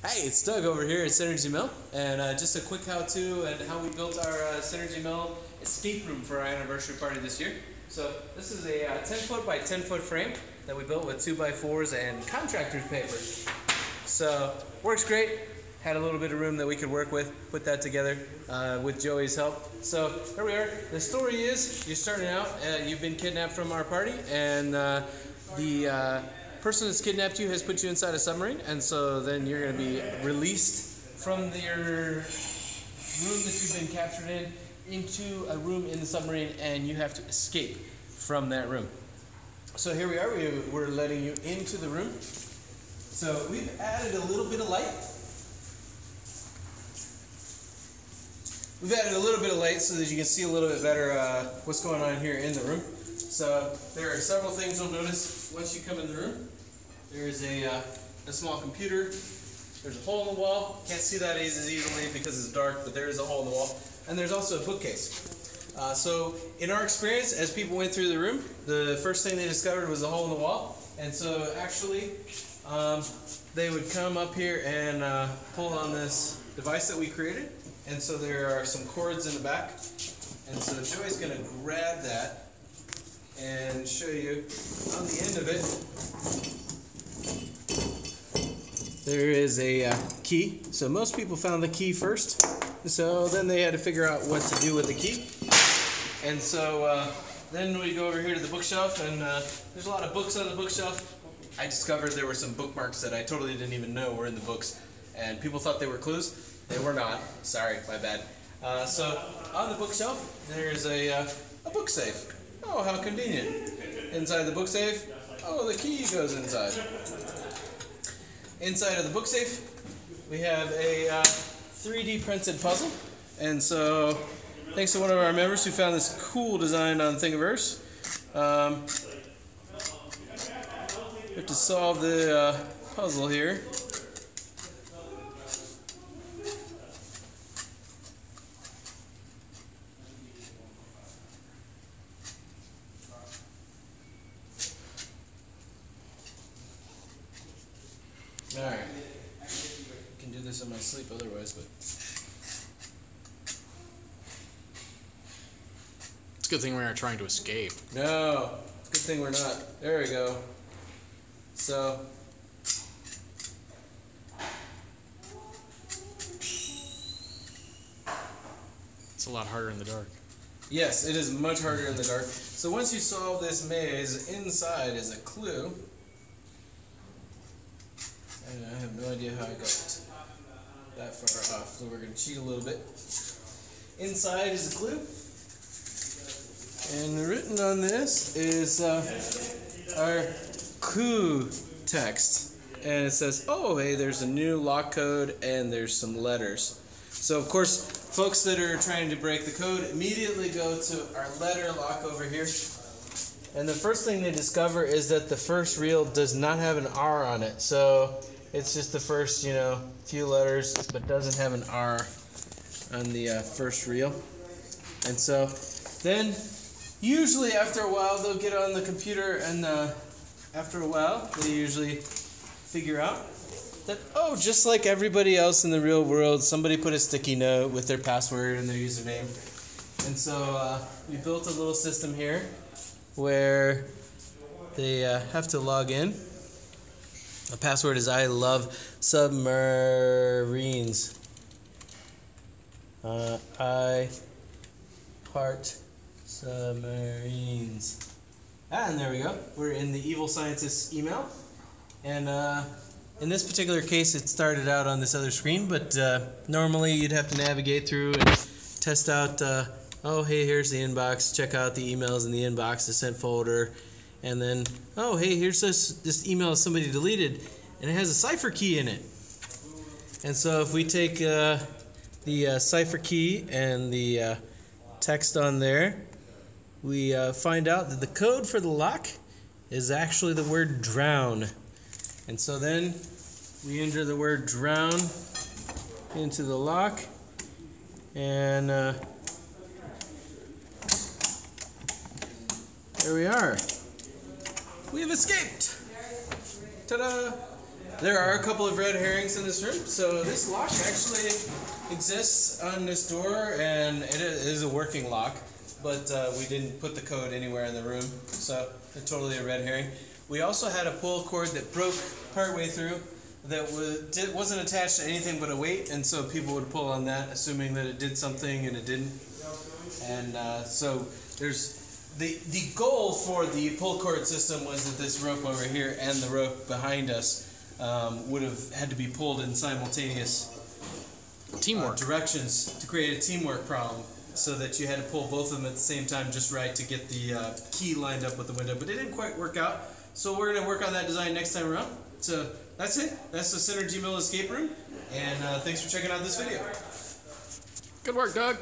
Hey, it's Doug over here at Synergy Mill, and just a quick how-to and how we built our Synergy Mill escape room for our anniversary party this year. So this is a 10-foot by 10-foot frame that we built with 2x4s and contractor's paper. So works great. Had a little bit of room that we could work with, put that together with Joey's help. So here we are. The story is you're starting out, you've been kidnapped from our party, and the person that's kidnapped you has put you inside a submarine, and so then you're going to be released from your room that you've been captured in into a room in the submarine, and you have to escape from that room. So here we are, we're letting you into the room. So we've added a little bit of light. We've added a little bit of light so that you can see a little bit better what's going on here in the room. So there are several things you'll notice once you come in the room. There's a small computer. There's a hole in the wall. Can't see that as easily because it's dark, but there is a hole in the wall. And there's also a bookcase. So in our experience, as people went through the room, the first thing they discovered was a hole in the wall. And so actually, they would come up here and pull on this device that we created. And so there are some cords in the back. And so Joey's going to grab that and show you on the end of it. There is a key. So most people found the key first. So then they had to figure out what to do with the key. And so then we go over here to the bookshelf, and there's a lot of books on the bookshelf. I discovered there were some bookmarks that I totally didn't even know were in the books. And people thought they were clues. They were not. Sorry, my bad. So on the bookshelf, there's a book safe. Oh, how convenient. Inside the book safe, oh, the key goes inside. Inside of the book safe, we have a 3D printed puzzle. And so, thanks to one of our members who found this cool design on Thingiverse, we have to solve the puzzle here. Alright, I can do this in my sleep otherwise, but... It's a good thing we aren't trying to escape. No, it's a good thing we're not. There we go. So... It's a lot harder in the dark. Yes, it is much harder in the dark. So once you solve this maze, inside is a clue. And I have no idea how I got that far off, so we're going to cheat a little bit. Inside is a clue. And written on this is our clue text. And it says, oh, hey, there's a new lock code and there's some letters. So, of course, folks that are trying to break the code immediately go to our letter lock over here. And the first thing they discover is that the first reel does not have an R on it. So it's just the first, few letters, but doesn't have an R on the first reel. And so then, usually after a while, they'll get on the computer, and after a while, they usually figure out that, oh, just like everybody else in the real world, somebody put a sticky note with their password and their username. And so we built a little system here where they have to log in. The password is I love submarines. I heart submarines. And there we go. We're in the evil scientist's email. And in this particular case, it started out on this other screen, but normally you'd have to navigate through and test out, oh, hey, here's the inbox. Check out the emails in the inbox, the sent folder. And then, oh, hey, here's this email somebody deleted, and it has a cipher key in it. And so if we take the cipher key and the text on there, we find out that the code for the lock is actually the word drown. And so then we enter the word drown into the lock, and there we are. We have escaped! Ta-da! There are a couple of red herrings in this room. So this lock actually exists on this door, and it is a working lock, but we didn't put the code anywhere in the room, so it's totally a red herring. We also had a pull cord that broke partway through that wasn't attached to anything but a weight, and so people would pull on that, assuming that it did something, and it didn't. And so there's the goal for the pull cord system was that this rope over here and the rope behind us would have had to be pulled in simultaneous teamwork directions to create a teamwork problem, so that you had to pull both of them at the same time just right to get the key lined up with the window. But it didn't quite work out, so we're going to work on that design next time around. So that's it. That's the Synergy Mill escape room, and thanks for checking out this video. Good work, Doug.